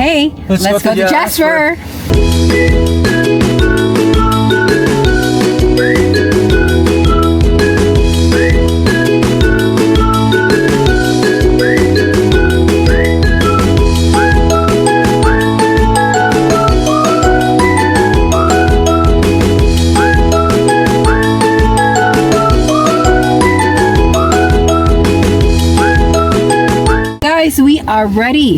Hey, let's go to Jasper. Guys, we are ready.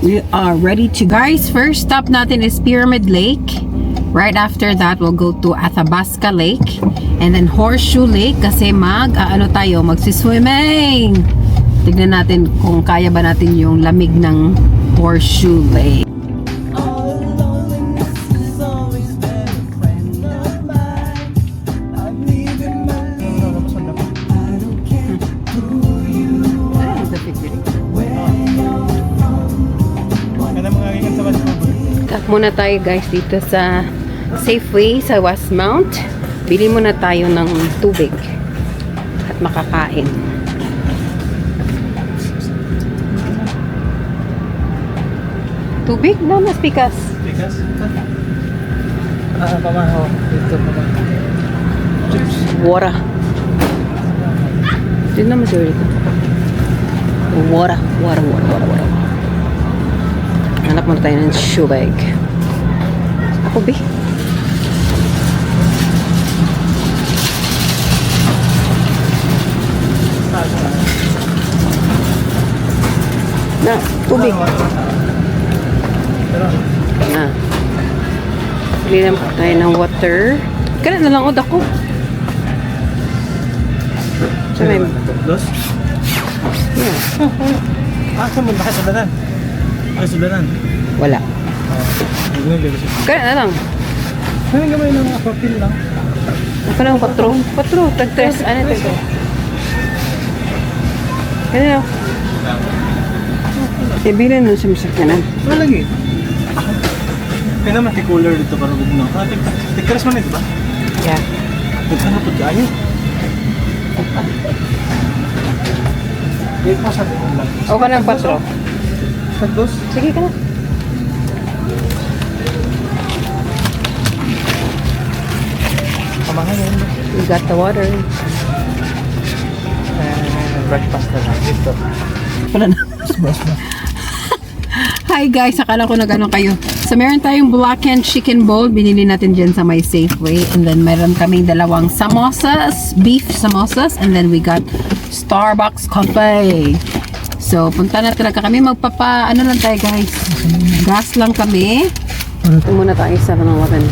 We are ready to guys. First stop natin is Pyramid Lake. Right after that, we'll go to Athabasca Lake and then Horseshoe Lake kasi magsiswimming. Tignan natin kung kaya ba natin yung lamig ng Horseshoe Lake. Muna tayo guys dito sa Safeway sa Westmount. Bili muna tayo ng tubig at makakain. Tubig? No, mas pikas. Pikas? Pamahaw. Dito pamahaw. Chips. Water. Dito naman siya dito. Water. Hanap muna tayo ng shoe bag. Ako, B. Na, tubig. Na. Bili na tayo ng water. Kaya na lang ako. Sabay mo. Dos? Yeah. Saan mo? Bakit sulanan? Ay, sulanan? Wala. Kaya na lang. Kaya gamay ng aquapil lang. Ako lang, 4. 4, tag-3. Ano ito? Kaya na. Ibilan nun sa masakyanan. Wala lagi. Kaya naman cooler dito para huwag mo. Tigkaras man ito ba? Yeah. Nagkanapot ka ayaw. Dito pa sa doon lang. O ka ng 4. Sa dos? Sige ka na. Pamahal yan. We got the water. Breakfast na lang dito. Wala na. Hi guys, akala ko nag-ano kayo. So meron tayong blackened chicken bowl. Binili natin dyan sa my Safeway. And then meron kaming dalawang samosas, beef samosas. And then we got Starbucks coffee. So punta na talaga kami. Ano lang tayo guys. Gas lang kami. Ito muna tayo sa 7-Eleven.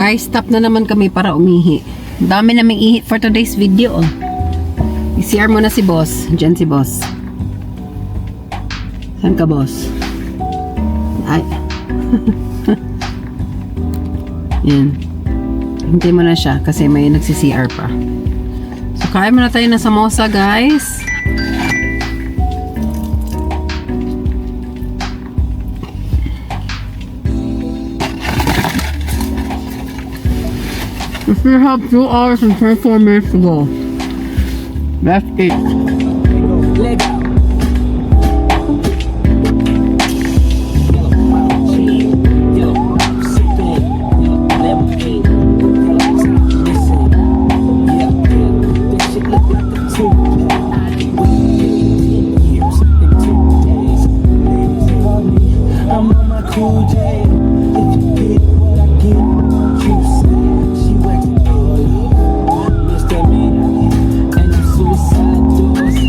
Guys, stop na naman kami para umihi. Dami naming ihi for today's video. I-CR mo na si boss. Diyan si boss. Saan ka boss? Ay. Yan. Hintay mo na siya kasi may nagsi-CR pa. So, kaya mo na tayo ng samosa guys. We still have 2 hours and 24 minutes to go. That's it. Let go. Suicide doors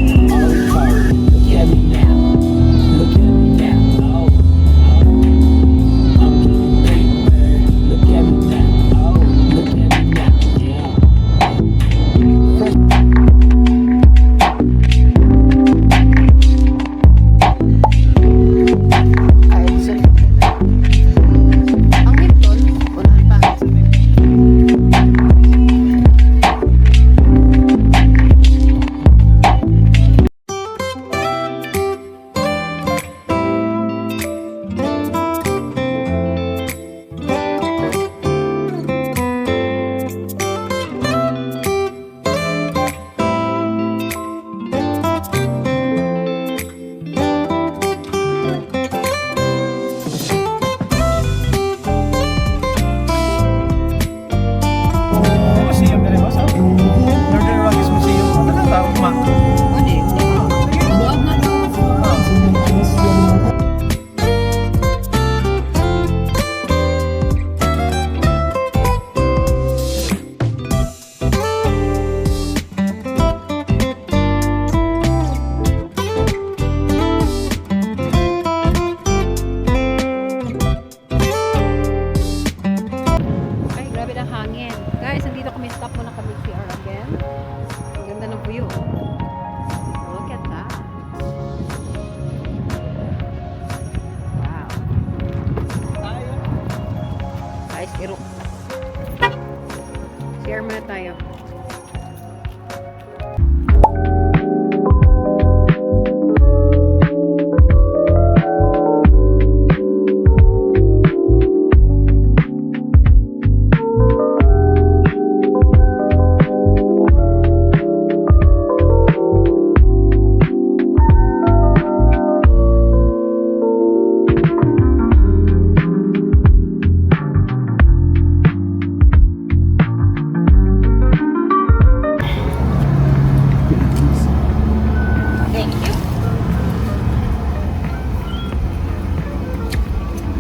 tayo.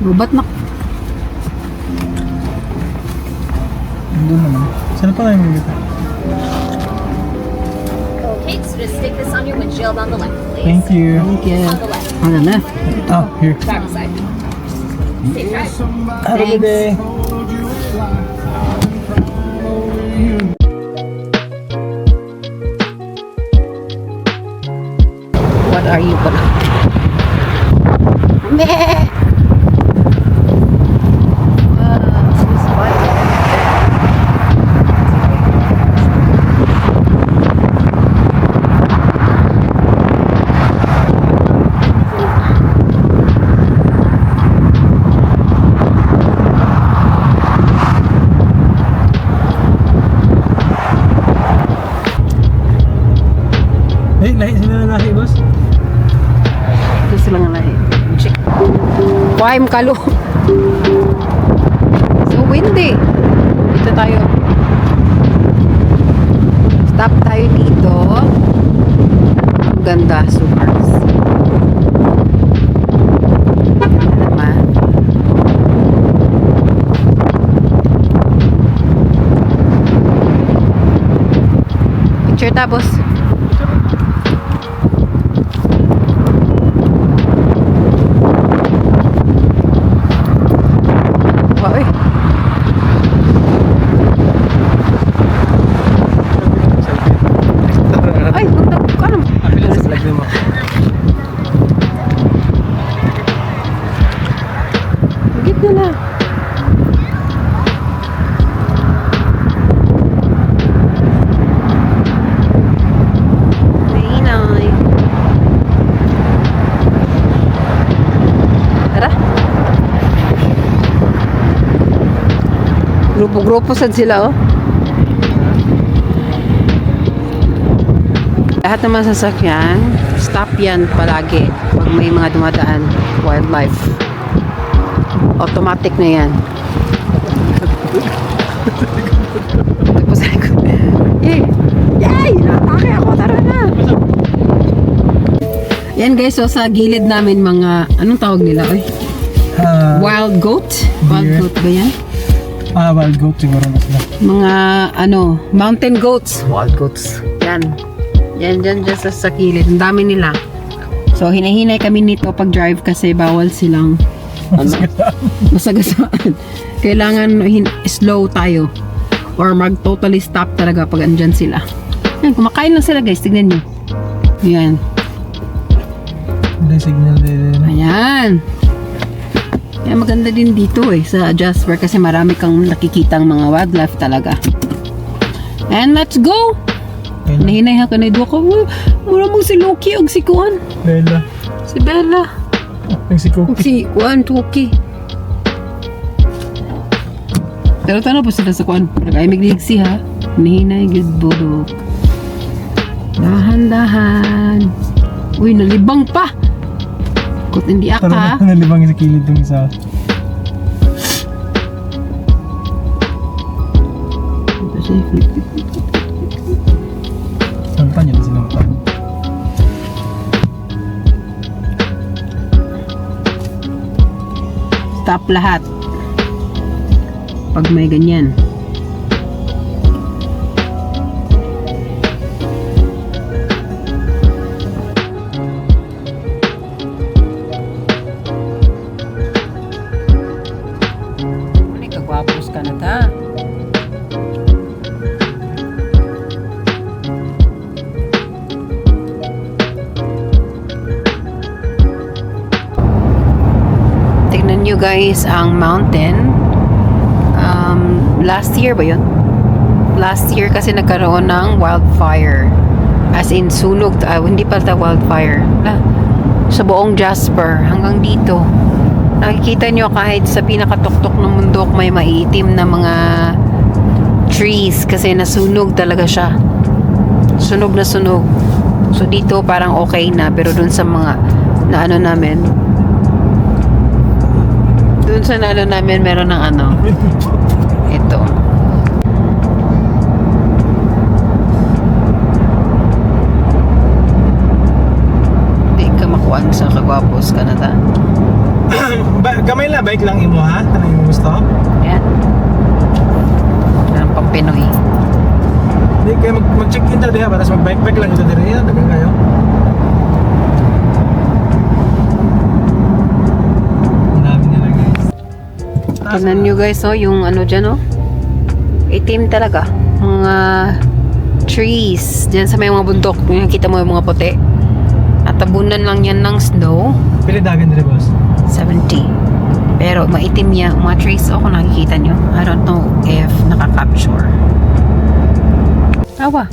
Rubat na. Doon naman. Saan pa tayo magigita? Okay, so just stick this on your windshield on the left, please. Thank you. Thank you. On the left. On the left. Oh, here. Back side. Safe drive. Have a good day. What are you pala? Meh! Eh, lahi sila na lahi, boss. Ito sila nga lahi. Check. Kuhaim kalo. So windy. Dito tayo. Stop tayo dito. Ang ganda. Supers. Ganda naman. Picture tapos. Wow, eh. Ay, punta ko ka naman. Apil sa vlog mo. Gitna na. Mainay. Tara. Grupo-grupo sad sila, oh. Lahat ng mga sasakyan, stop yan palagi pag may mga dumadaan, wildlife. Automatic na yan. Tapos ako, yay! Yay! Natake ako, tara na! Yan guys, so sa gilid namin mga, anong tawag nila? Oy? Wild goat? Wild Deer. goat ba yan? Wild goat siguro na sila. Mga, ano, mountain goats. Wild goats. Yan. Yan, dyan sa gilid. Ang dami nila. So, hinahinay kami nito pag drive kasi bawal silang masagasaan. Kailangan slow tayo or mag totally stop talaga pag andyan sila. Yan, kumakain lang sila guys, tignan nyo. Yan. May signal din. Ayan. Kaya maganda din dito eh sa Jasper kasi marami kang nakikitang mga wildlife talaga. And let's go! Nahinay ha ka na idwa ko. Mura mong si Loki o si Kuan. Bella. Si Bella. Ang si Cookie. Si Kuan, Tuki. Pero tanong po sila sa Kuan. Nagay migligsi ha. Nahinay good budok. Dahan-dahan. Uy, nalibang pa. Kut hindi aka. Tara, nalibang sa kilid ng isa. Sampan yun silang pa. Stop lahat. Pag may ganyan. Kagwapos ka na ta. Tignan nyo guys ang mountain. Last year ba yun? Last year kasi nagkaroon ng wildfire. As in, sunog. Hindi pa wildfire. Sa buong Jasper, hanggang dito. Nakikita nyo kahit sa pinakatuktok ng bundok may maitim na mga trees kasi nasunog talaga siya. Sunog na sunog. So dito parang okay na, pero dun sa mga na ano namin, dun sa na ano namin meron ng ano ito. Di ka makuhaan sa kagwapos Canada. Gamay lang, bike lang imo ha? Ano yung gusto? Yan. Yan pang Pinoy. Hindi kayo mag-check-in tayo diha, para mag-bike lang ito din. Dagan kayo. Ang dami nila guys. Tignan nyo guys, oh, yung ano dyan, oh. Itim talaga. Mga trees. Dyan sa may mga bundok. Yung kita mo yung mga puti. At tabunan lang yan ng snow. Pili dagan din boss. 70. Pero maitim niya. Mga trees, oh, kung nakikita nyo. I don't know if nakaka-capture. Awa.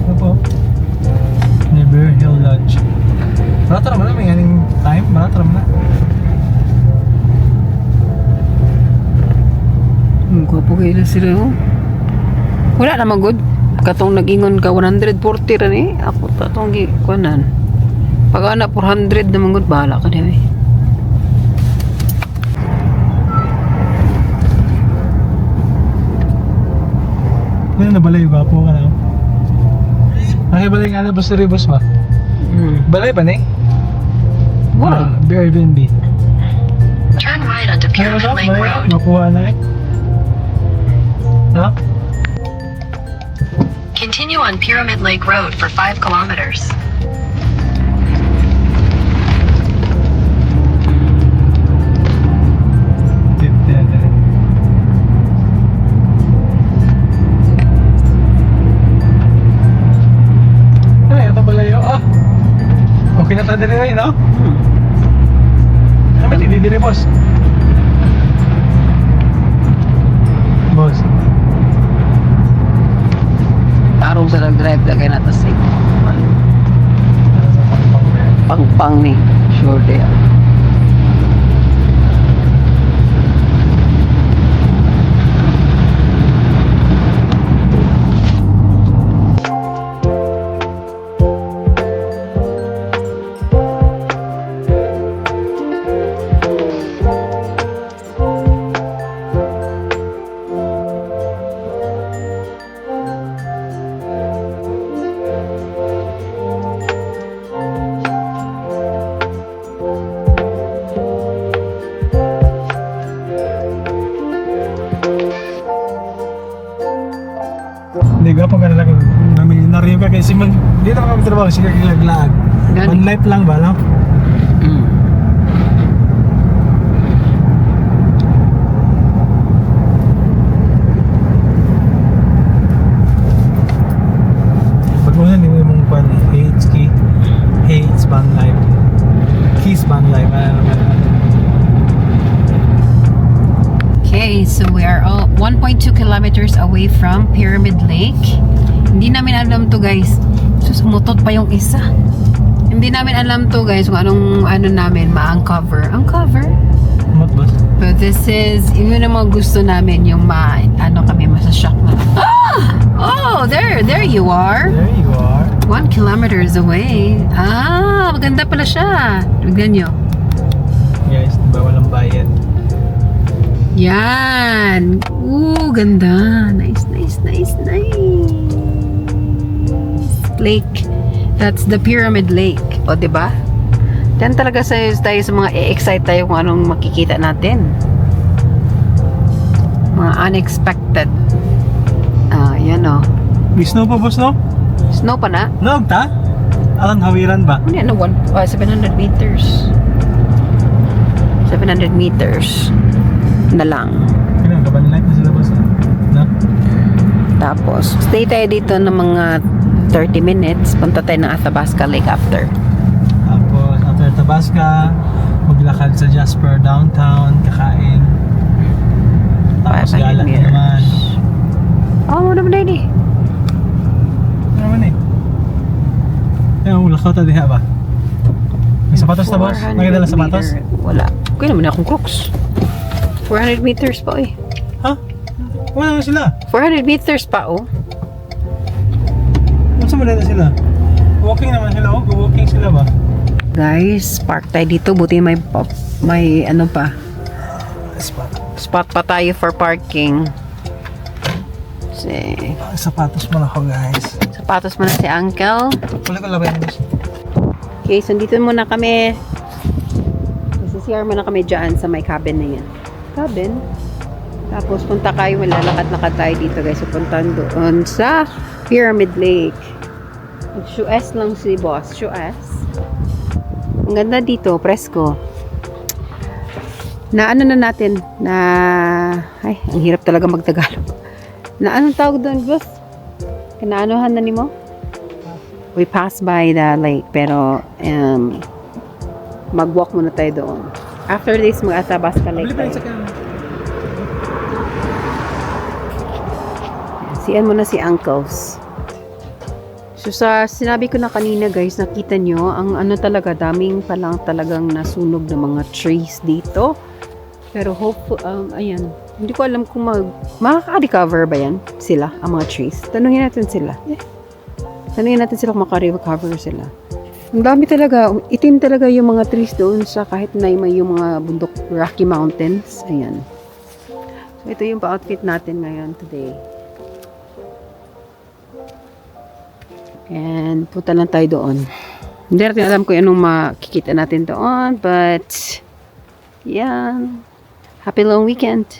Ano po? Never Hill Lodge. Barato naman na, may ganing time. Barato naman na. Gwapo kayo na sila, oh. Wala naman good. Katong nag-ingon ka 140 rin eh. Ako tatong gikuanan. Pag anak 400 naman good, bahala ka din eh. Ano na balay ba po ka na? Balay nga na ba sa Ribos ba? Balay ba na eh? Wow. Airbnb. Turn right onto Ano Pyramid ba? Lake Balay? Road. Makuha na eh. Ha? Continue on Pyramid Lake Road for 5 kilometers. Ay, ito balay oh. Ah! Okay na tayo din ngayon, no? Kami, didiri boss. Boss. Tarong sa nag-drive lagay natin sa pang-pang ni. Sure day. Hindi ka pa lang namilyonaryo ka kasi hindi na kami trabaho, sige kaglag. Gani. One life lang ba, no? Pag mo na nila mong pan, hates van life. Kiss van life. Okay, so we are all 1.2 kilometers away from Pyramid Lake. Hindi namin alam to guys. Sus, umutot pa yung isa. Hindi namin alam to guys kung anong ano namin ma-uncover. Uncover? Mat boss. But this is, yun yung mga gusto namin, yung ano kami, masashock na. Ah! Oh, there you are. There you are. 1 kilometers away. Ah, maganda pala siya. Tignan nyo. Guys, diba walang bayad? Yan. Ooh, ganda. Nice, nice, nice, nice. Lake. That's the Pyramid Lake. O, diba? Yan talaga tayo sa mga e-excite tayo kung anong makikita natin. Mga unexpected. Yan o. May snow pa boss, no? Snow pa na? No, ta? Alang hawiran ba? Ano yan? 700 meters. 700 meters na lang. Kailan, kabanlight na sila boss, no? Tapos, stay tayo dito ng mga 30 minutes. Punta tayo ng Athabasca Lake after. Tapos, after Tabasca, maglakad sa Jasper downtown, kakain. Mas 500 gala na meters. naman. Oh, ano naman na ini? Ano naman eh? Yung ulakaw ta diha ba? May sapatos na boss? 400 Nakidala sapatos? meter. Wala. Kaya naman akong Crocs. 400 meters pa eh. Ha? Wala naman sila. 400 meters pa oh. Ano sa malala sila? Walking naman sila. Oh, walking sila ba? Guys, park tayo dito. Buti may ano pa. Spot pa tayo for parking. Kasi, Sapatos mo na ako guys. sapatos mo na si Uncle. Wala ko labay na boss. Okay, so dito muna kami. CR muna kami dyan sa may cabin na yan. Cabin? Tapos punta kayo, malalakad-lakad tayo dito guys. So punta doon sa Pyramid Lake. Shoes lang si boss. Shoes. Ang ganda dito, presko. Na ano na natin, na... Ay, ang hirap talaga magtagalog. Na anong tawag doon, boss? Kanaanuhan na ni mo? We passed by the lake, pero mag-walk muna tayo doon. After this, mag-Athabasca Lake tayo. Siyan mo na si Uncles. So sa sinabi ko na kanina guys, nakita nyo, ang ano talaga, daming palang talagang nasunog ng mga trees dito. Pero ayan, hindi ko alam kung makaka-recover ba yan sila, ang mga trees. Tanungin natin sila. Tanungin natin sila kung makaka-recover sila. Ang dami talaga, itim talaga yung mga trees doon sa kahit na may yung mga bundok, Rocky Mountains. Ayan. So ito yung pa-outfit natin ngayon today. And punta lang tayo doon. Hindi natin alam kung anong makikita natin doon. But, yan. Happy long weekend.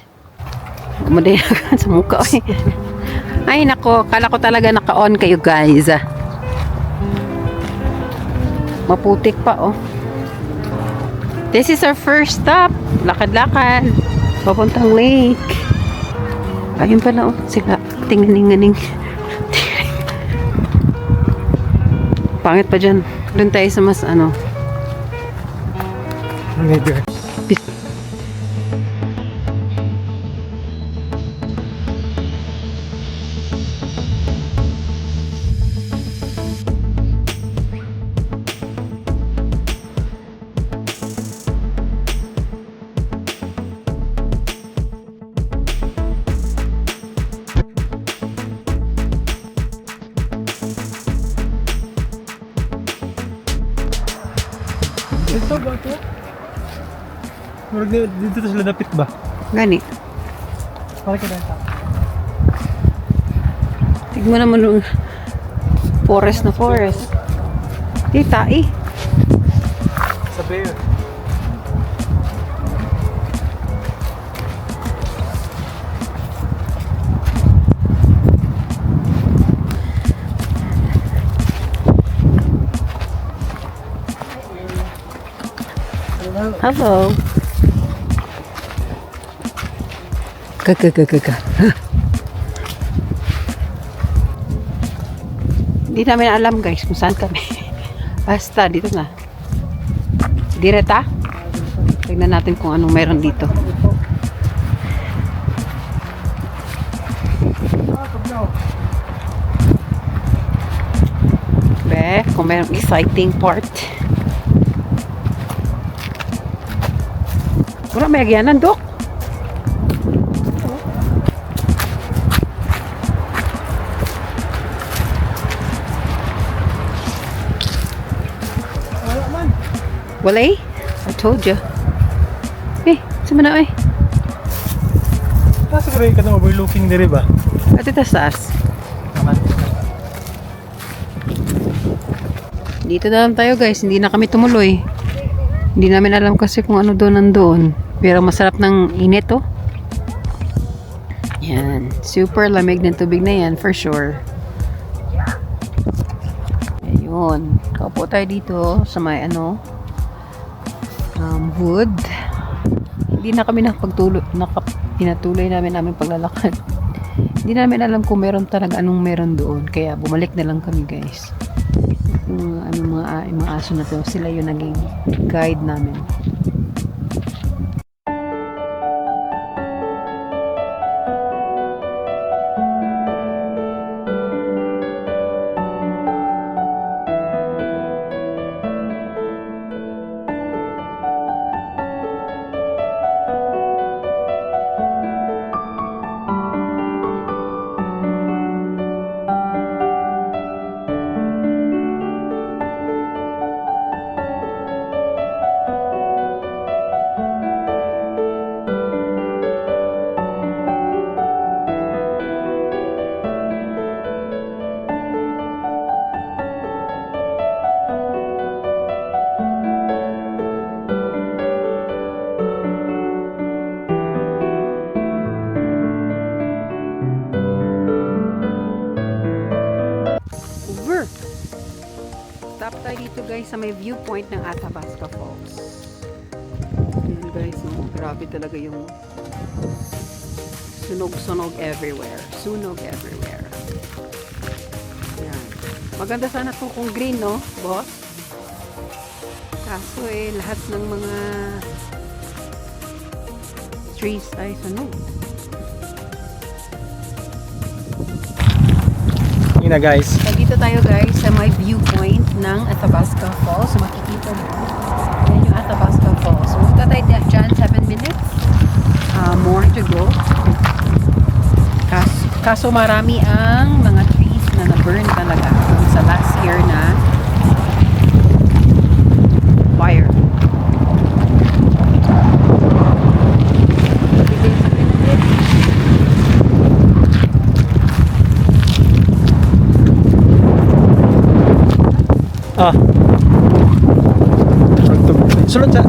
Umaday na sa mukha. Ay, nako. Kala ko talaga naka-on kayo, guys. Maputik pa, oh. This is our first stop. Lakad-lakad. Papuntang lake. Ayun pala, oh. Sige, tingning-ning. Pangit pa dyan. Doon tayo sa mas ano. Ito ba ito? Dito sila napit ba? Gani. Para ka dito. Tignan naman yung forest na forest. Kita eh. Sa bear. Hello. Kaka. Hindi namin alam guys kung saan kami. Basta dito na. Direta. Tignan natin kung anong meron dito. Be, kung merong exciting part. Wala may agyanan, Dok. Wala eh. I told you. Eh, sama na eh. Siguro ka na overlooking diri ba? At ito sa taas. Dito na lang tayo guys. Hindi na kami tumuloy. Hindi namin alam kasi kung ano doon nandoon. Pero masarap ng init oh. Yan. Super lamig ng tubig na yan for sure. Ayun. Kaupo tayo dito sa may ano wood. Hindi na kami pinatuloy namin paglalakad. Hindi namin alam kung meron talaga anong meron doon. Kaya bumalik na lang kami guys. Yung mga aso na to, sila yung naging guide namin. Stop tayo dito guys sa may viewpoint ng Athabasca Falls. Ayan guys, no? Grabe talaga yung sunog everywhere. Sunog everywhere. Ayan. Maganda sana to kung green, no, boss? Kaso lahat ng mga trees ay sunog. Yun na guys. So, dito tayo guys sa may viewpoint ng Athabasca Falls. So, makikita mo. Yan yung Athabasca Falls. So, magta tayo dyan 7 minutes. More to go. Kaso marami ang mga trees na na-burn talaga sa last year na fire. Sulod sa...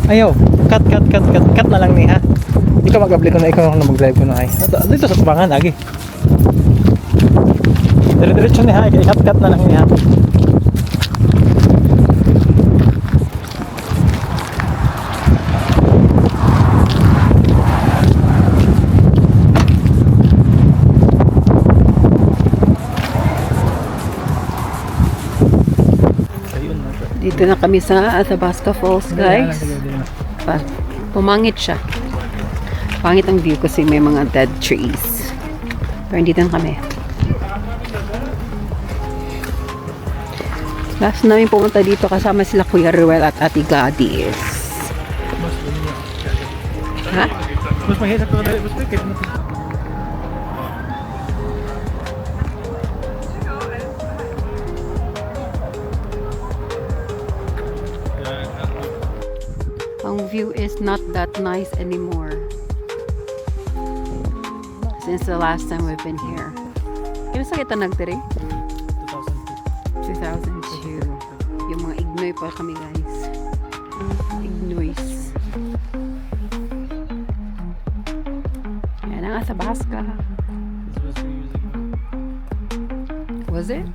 Ayaw. Cut na lang ni ha. Ikaw mag-upload ko na, ikaw na mag-live ko na ay. Dito sa kubangan lagi. Dire-diretso ni ha. Cut na lang ni ha. Dito na kami sa Athabasca Falls, guys. Pumangit siya. Pangit ang view kasi may mga dead trees. Pero dito na kami. Last namin pumunta dito kasama sila Kuya Ruel at Ate Gadis. Ha? Mas mahirap ko na mas quick. Ang view is not that nice anymore. Since the last time we've been here. Kailan sa kita nagtiri? 2002. Yung mga Ignoy pa kami guys. Ignoys. Yan ang Athabasca. Was it?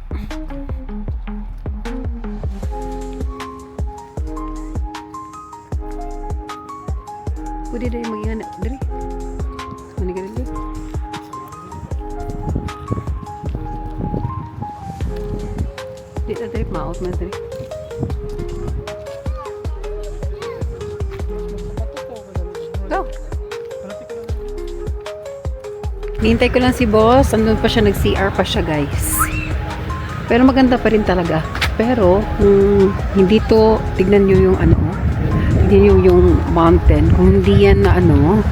Pwede rin maging diri. Manigal diri. Di na diri maot na diri. Go. Hintay ko lang si boss. Andun pa siya, nag-CR pa siya guys. Pero maganda pa rin talaga. Pero hindi to, tignan nyo yung ano, hindi yung mountain. Kung hindi yan na ano,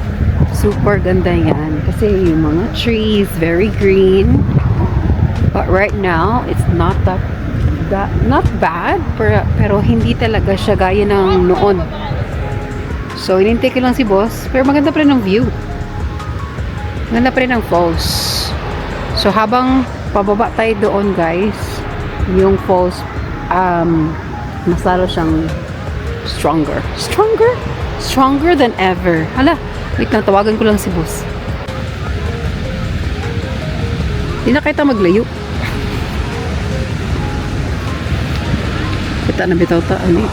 super ganda yan. Kasi yung mga trees, very green. But right now, it's not not bad. Pero hindi talaga siya gaya ng noon. So, inintay ko lang si boss. Pero maganda pa rin ang view. Maganda pa rin ang falls. So, habang pababa tayo doon guys, yung falls, mas lalo siyang stronger than ever. Hala, wait lang, tawagan ko lang si boss. Hindi na kita maglayo. Kita na bitaw ta, ano.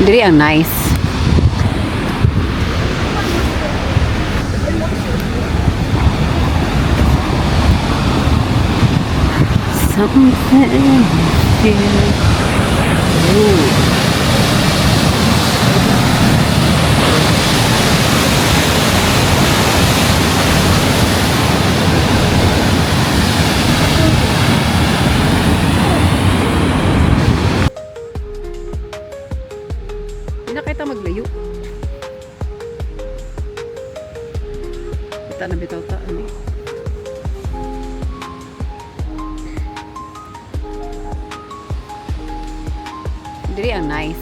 Diri ang nice. Something here. Hindi na kita maglayo. Kita na bitaw ta, ano. Diri ang nice.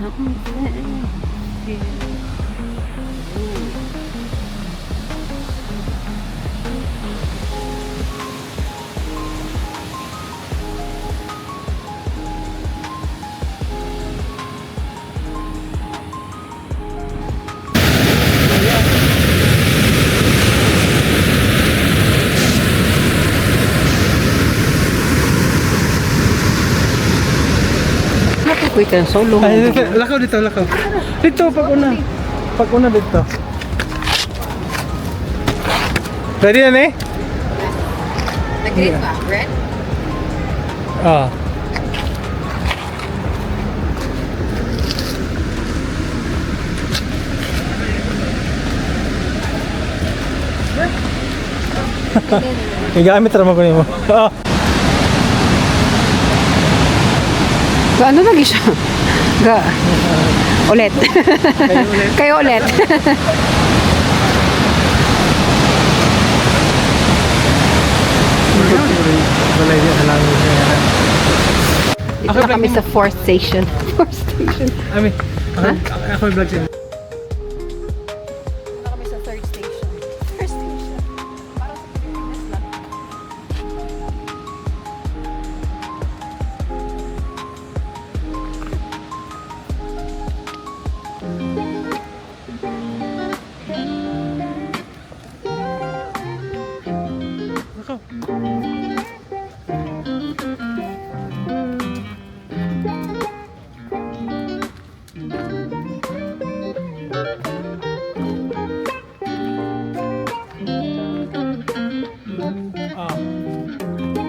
Something here. Uy, kan solo. Ay, lakaw dito, lakaw. Dito, pag-una. Pag-una dito. Ready na eh? Nag-green ba? Red? Ah. Igamit naman ko nimo. Ah. Ano lagi siya? Ga. Ulit. Kayo ulit. Wala yun sa language niya. Dito na kami sa fourth station. Fourth station. Ami, ako yung vlog siya. Dito na kami sa third station. Third station. Para sa Pilipinas lang. Ah.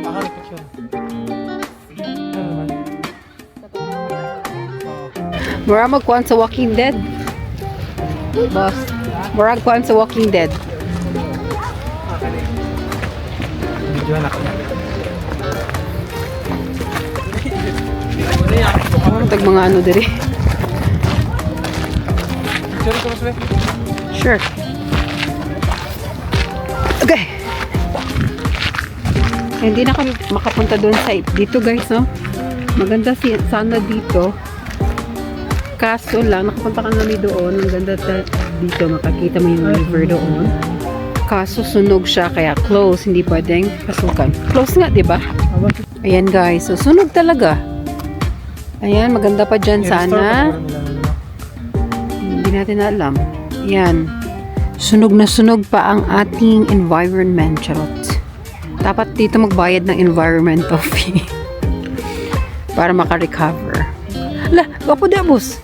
Ako yung picture. Ano naman? Mura magkuhan sa Walking Dead. Boss. Mura magkuhan sa Walking Dead. Video na ako. Tag mga ano diri. Picture ko mas Sure. Okay. Hindi na kami makapunta doon sa dito guys, no? Maganda sana dito. Kaso lang, nakapunta ka namin doon. Ang ganda dito, makakita mo yung river doon. Kaso sunog siya, kaya close. Hindi pwedeng pasukan. Close nga, di ba? Ayan guys, so sunog talaga. Ayan, maganda pa dyan sana. Hindi natin alam. Ayan. Sunog na sunog pa ang ating environment. Charot. Dapat dito magbayad ng environmental fee. Para makarecover. Ala, wapo di abos.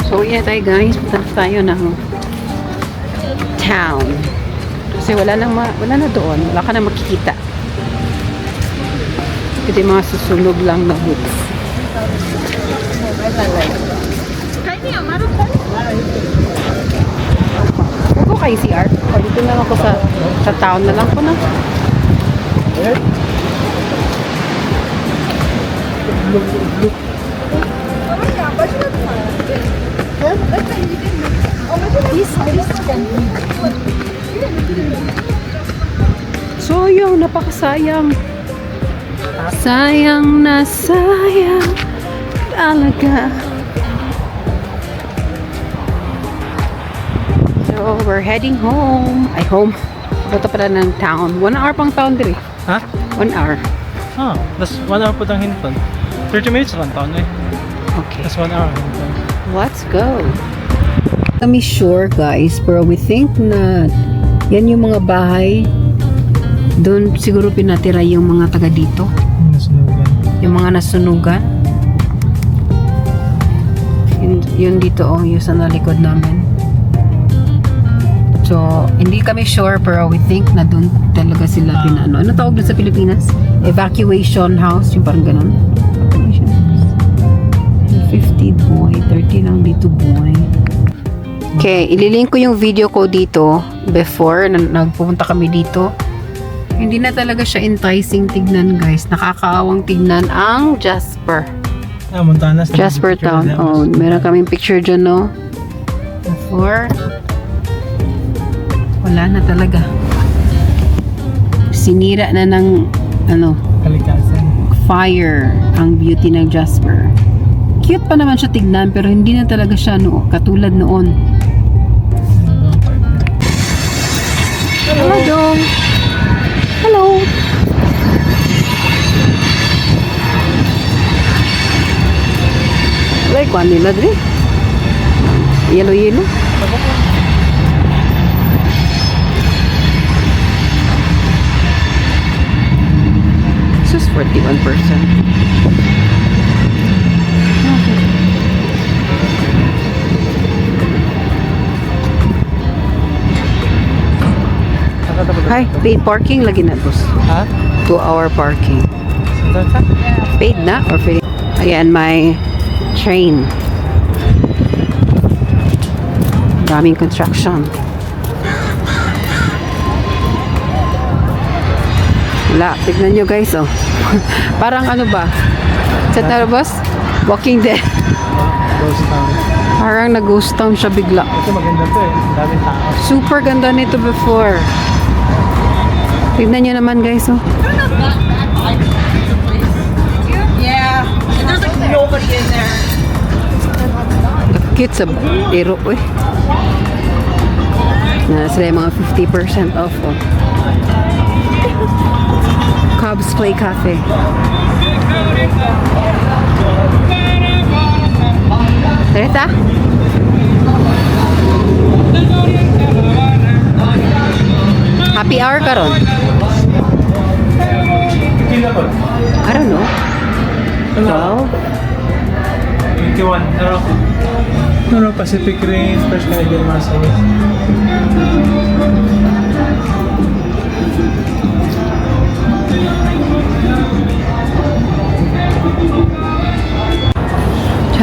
So, yan tayo guys. Punta tayo ng town. Kasi wala na doon. Wala ka na makikita. Ito yung mga susunog lang na books. Huwag ko kay CR. O, dito na ako sa town na lang ko na. Sayang, napakasayang. Sayang na sayang talaga. So, we're heading home. Ay, home. Punta pala ng town. 1 hour pang town diri. Ha? 1 hour. Ah, that's 1 hour po tang Hinton. 30 minutes lang taon eh. Okay. That's 1 hour Hinton. Let's go. Kami sure guys, pero we think na yan yung mga bahay. Doon siguro pinatira yung mga taga dito. Nasunugan. Yung mga nasunugan. Yun dito oh, yung sa nalikod namin. So, hindi kami sure pero we think na doon talaga sila pinano. Ano tawag doon sa Pilipinas? Evacuation house, yung parang ganun. Evacuation house. 50 boy, 30 lang dito boy. Okay, ililink ko yung video ko dito before na nagpupunta kami dito. Hindi na talaga siya enticing tignan guys. Nakakaawang tignan ang Jasper. Ah, Montanas. Jasper Town. Oh, meron kaming picture dyan, no? Before. Wala na talaga. Sinira na ng, ano, Kalikasan. fire ang beauty ng Jasper. Cute pa naman siya tignan, pero hindi na talaga siya katulad noon. Hello, Dong. Hello. Like, kuhan nila dre. Yellow. This is 41%. Hi, paid parking lagi na, boss. Ha? 2-hour parking. Saan ka? Paid na or free? Ayan, my train. Daming construction. Wala, tignan nyo guys, oh. Parang ano ba? Set na boss? Walking Dead. Ghost town. Parang nag-ghost town siya bigla. Ito maganda to eh. Daming tao. Super ganda nito before. Tignan nyo naman guys, oh. Yeah, and there's like nobody in there. Cute sa ero, eh. Na sila yung mga 50% off, oh. Cubs Play Cafe. Teresa? Happy hour ka ron? Kila po? I don't know. 12? 21. No, Pacific Rim, First Canadian Masters.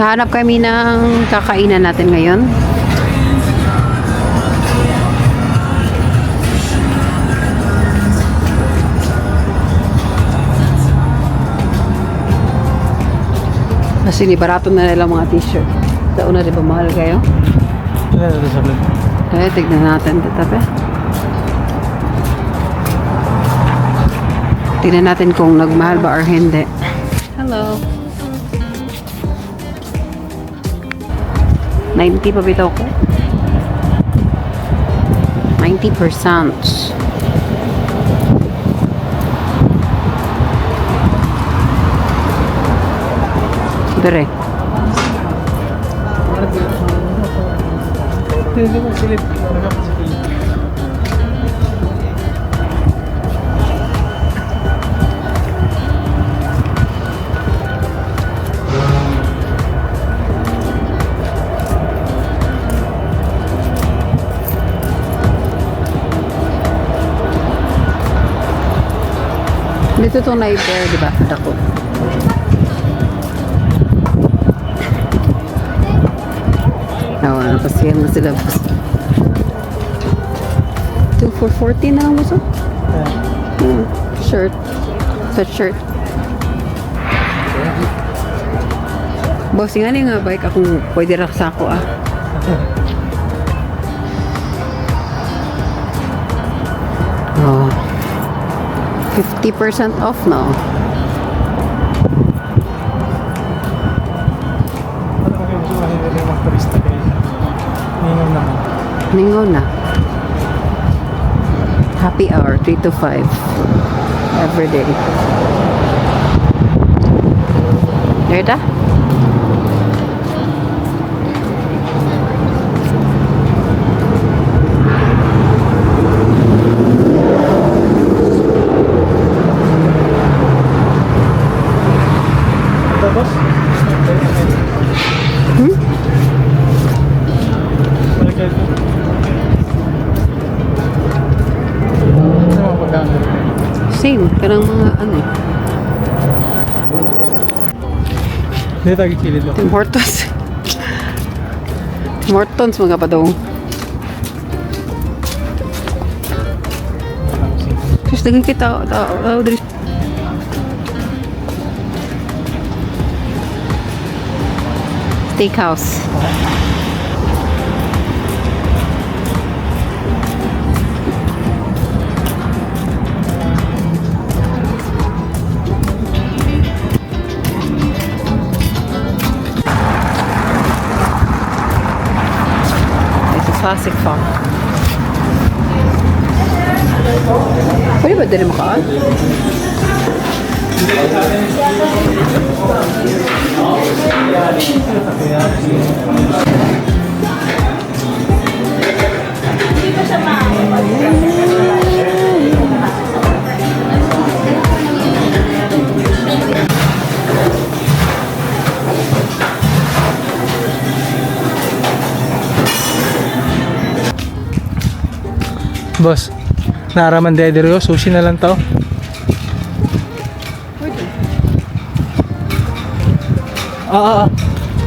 Hanap kami ng kakainan natin ngayon. Kasi libarato na nila mga t-shirt. Sa una, di ba mahal kayo? Ano na sa vlog? Kaya tignan natin ito, tabi. Tignan natin kung nagmahal ba or hindi. Hello. 90 pa bitaw ko. 90%. Dire. Hindi mo silip. Pacific. Dito itong night air, di ba? Dako. Napasiyan na sila. 2 for 40 na lang mo so? Shirt. Sweatshirt. Boss, nga nga bike akong pwede raksa ko ah. Oh. 50% off now. Ano kami gusto mahirili mag-turista kayo? Ningaw naman. Ningaw na. Happy hour, 3 to 5. Every day. There ta? Tapos? Balik kayo ito. Ano mga pagkakas? Same. Parang mga ano eh. Hindi tayo kilid ako. Tim Hortons. Tim Hortons mga padaw. Terus dengan kita tahu dari steakhouse. It's a classic farm. Pwede ba din makaan? Boss, naraman dedero, sushi na lang to. Oo.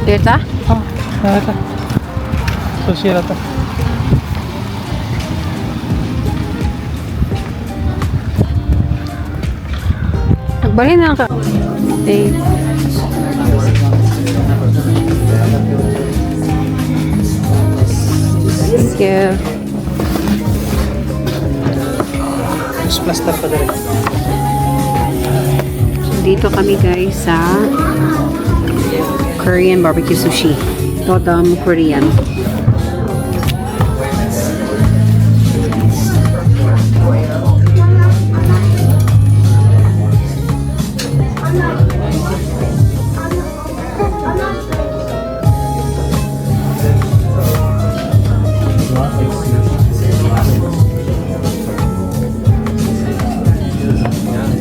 Dita? Ito. Sushi na to. Nagbali na ka. Eh. Thank you. Mas plaster pa rin. So, dito kami guys sa Korean barbecue sushi. Todam Korean.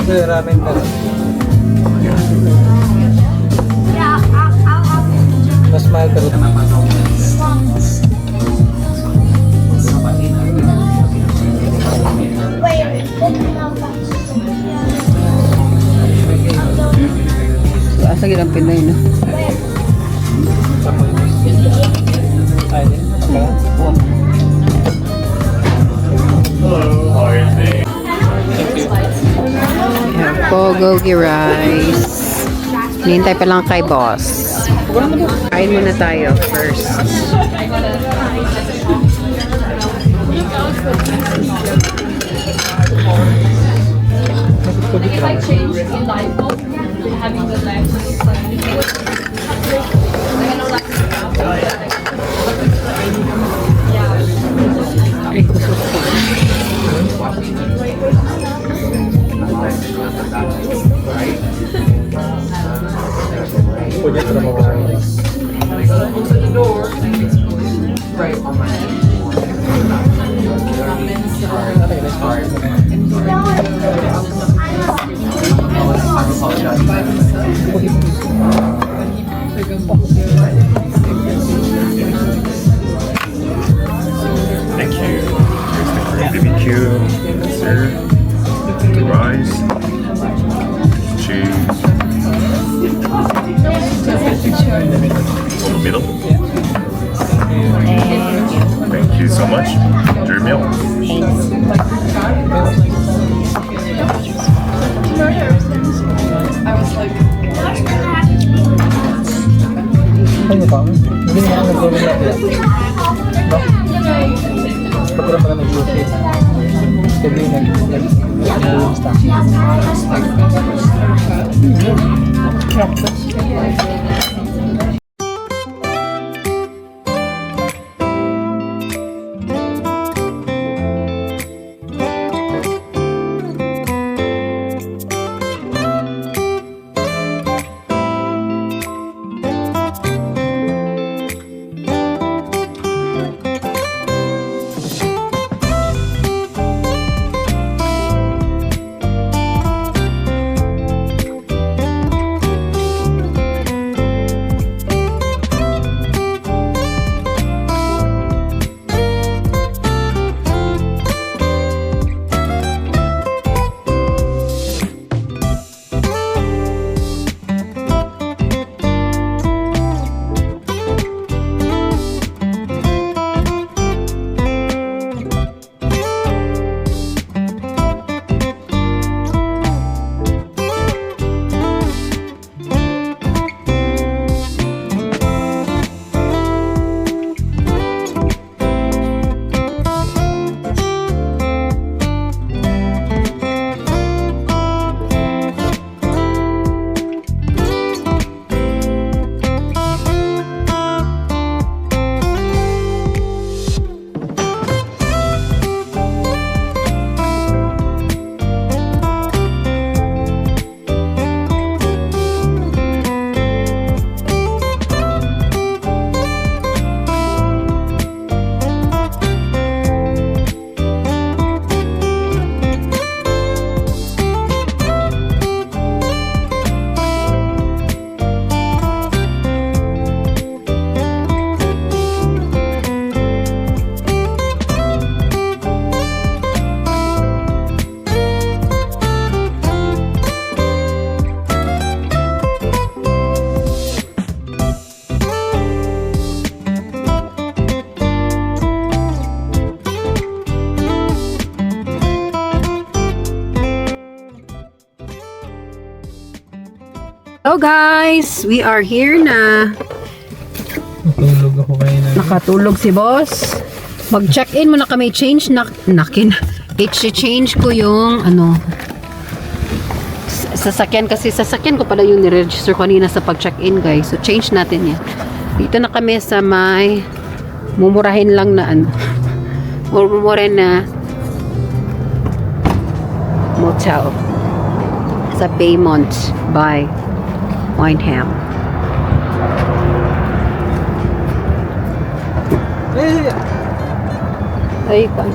Ito yung ramen na. Mas mahal pero Asa gid ang Pinoy no? ay din. Ayan, Bulgogi rice. Hinihintay pa lang kay boss. Kain muna tayo first. Ay, kusok ko. Pwede ito naman ako. Thank you. BBQ, sir. Rice, cheese. In the middle. Thank you so much. Enjoy your meal. Ano ba? Hindi naman ako nag-grocery natin. No? Pag wala pa ka nag-grocery. Sabi nag-grocery stock. Hello guys! We are here na. Natulog ako kayo na. Nakatulog si boss. Mag-check-in muna kami. Change change ko yung ano sasakyan kasi sasakyan ko pala yung niregister ko kanina sa pag-check-in guys. So change natin yan. Dito na kami sa may mumurahin lang na ano. Mumurahin na motel sa Baymont by Windham. Ay, paano?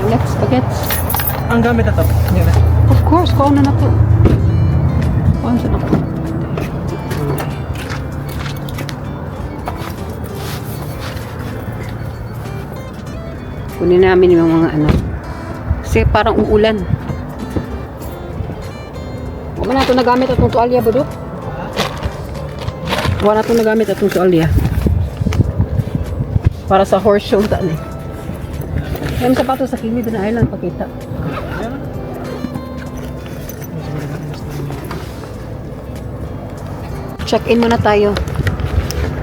Let's forget. Ang gamit na to. Yan na. Of course, kung ano na to. Kung ano na to. Kunin namin yung mga ano. Kasi parang uulan. Huwag na ito nagamit at itong tuwalya, Budok. Huwag na ito nagamit at itong tuwalya. Para sa horse show taan eh. Yung sapatos sa kilid na island, pakita. Check-in muna tayo.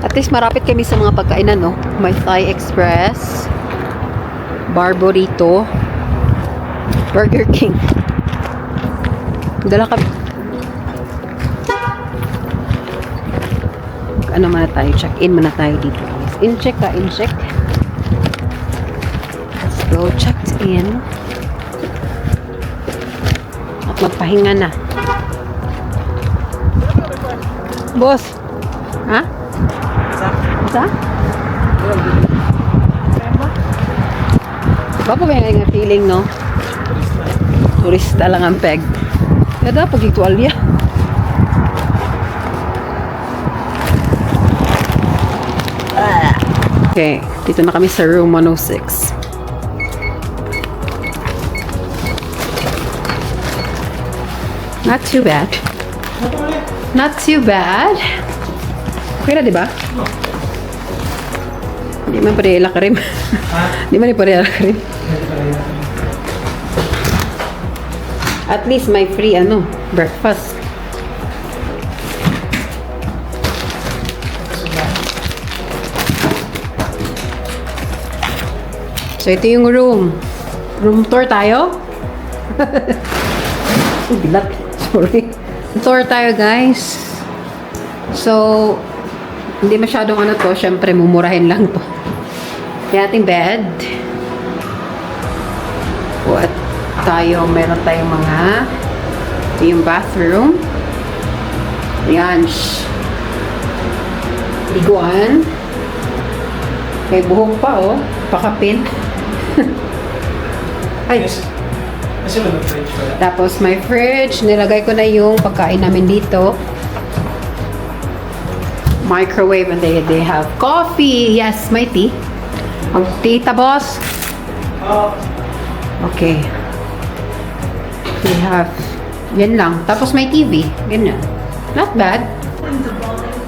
At least marapit kami sa mga pagkainan, no? May Thai Express, Barburrito, Burger King. Dala kami. Ano muna tayo? Check-in muna tayo dito. In-check ka, in-check. Let's go, checked in. At magpahinga na. Boss. Ha? Isa? Ba po may nga feeling, no? Turista lang ang peg. Kada pag itualya. Okay, dito na kami sa room 106. Not too bad. Not too bad. Okay na, di ba? Hindi man pa rin ilakarim. Hindi man pa rin ilakarim. At least may free ano, breakfast. So ito yung room. Room tour tayo. Bilat. Sorry. Tour tayo guys. So hindi masyadong ano to. Syempre mumurahin lang to. Yung ating bed. What? Tayo, meron tayong mga ito yung bathroom. Ayan. Liguan. May buhok pa oh. Pakapin. Ay. Tapos may fridge. Nilagay ko na yung pagkain namin dito. Microwave and they have coffee. Yes, may tea. Tita boss. Okay. We have yan lang. Tapos may TV. Ganyan. Not bad.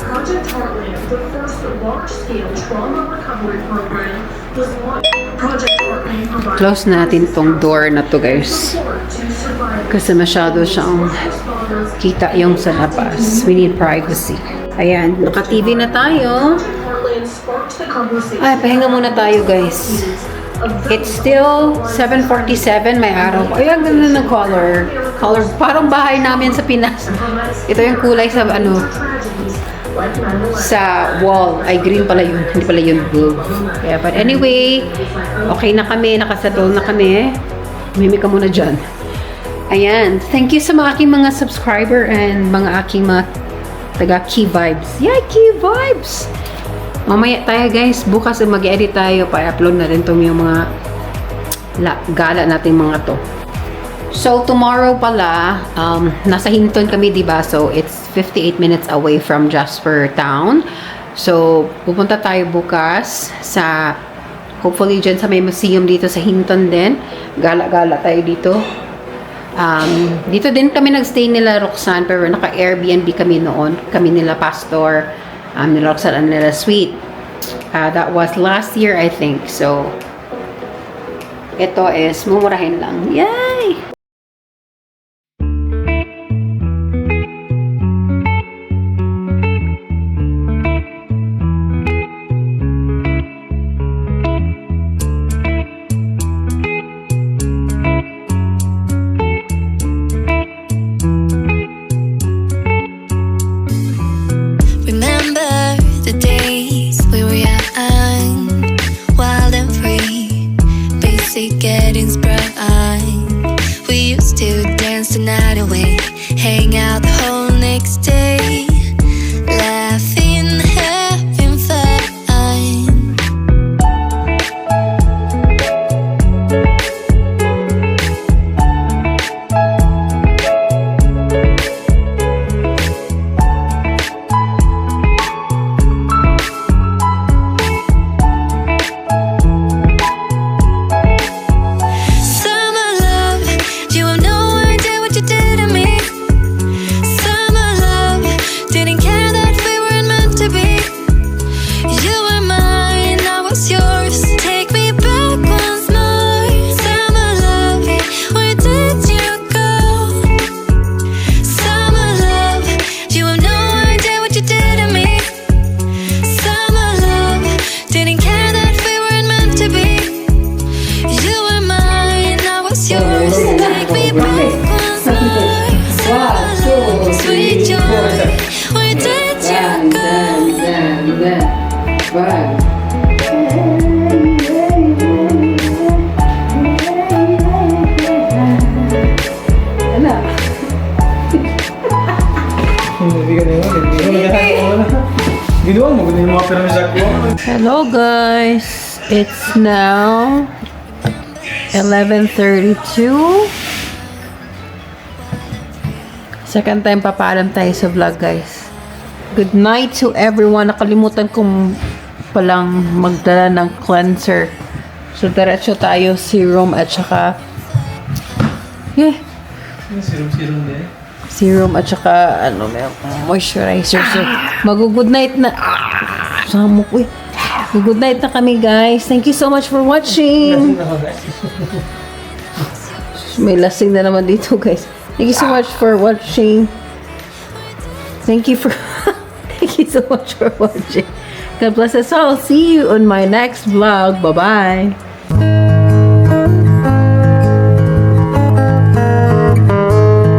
Project Heartland, the first large-scale trauma recovery program, was launched. Project Heartland provides Close natin tong door na to guys. support to survivors. Kasi masyado siyang kita yung sa labas. We need privacy. Ayan, naka-TV na tayo. Project Heartland sparked the conversation. Ay, pahinga muna tayo guys. It's still 7:47, may araw pa. Ay, ang ganda ng color. Color, parang bahay namin sa Pinas. Ito yung kulay sa ano, sa wall. Ay, green pala yun. Hindi pala yun blue. Yeah, but anyway, okay na kami. Nakasettle na kami. Mimi ka muna dyan. Ayan. Thank you sa mga aking mga subscriber and mga aking mga taga Key Vibes. Yeah, Key Vibes! Mamaya tayo guys. Bukas mag-edit tayo. Pa-upload na rin itong yung mga gala nating mga to. So, tomorrow pala, nasa Hinton kami, diba? So, it's 58 minutes away from Jasper Town. So, pupunta tayo bukas sa, hopefully dyan sa may museum dito sa Hinton din. Gala-gala tayo dito. Dito din kami nagstay nila Roxanne, pero naka-Airbnb kami noon. Kami nila Pastor, nila Roxanne and nila Sweet. That was last year, I think. So, Ito is mumurahin lang. Yay! Remember the days we were young, wild and free, basic getting sprung. We used to dance the night away, hang out the whole next day, laughing, having fun. Summer love, you have no idea what you did to me. Summer love, didn't care that we weren't meant to be. You were mine, I was yours. Take me back once more. Summer love, where did you go? Summer love, you have no idea what you did to me. Summer love, didn't care that we weren't meant to be. You were mine, I was yours. Take me back once more. Summer love, sweet joy, where did you go? Hindi ka na yun. Ginawa mo, ganda yung mga pera ni Jack ko. Hello guys! It's now 11:32. Second time papaalam tayo sa vlog guys. Good night to everyone. Nakalimutan kong palang magdala ng cleanser. So diretso tayo serum at saka Serum-serum din. serum at saka ano, moisturizer. So mag-good night na. Samok, uy. Good night na kami guys. Thank you so much for watching. May lasing na naman dito guys. Thank you so much for watching. Thank you so much for watching. God bless us all. See you on my next vlog. Bye-bye.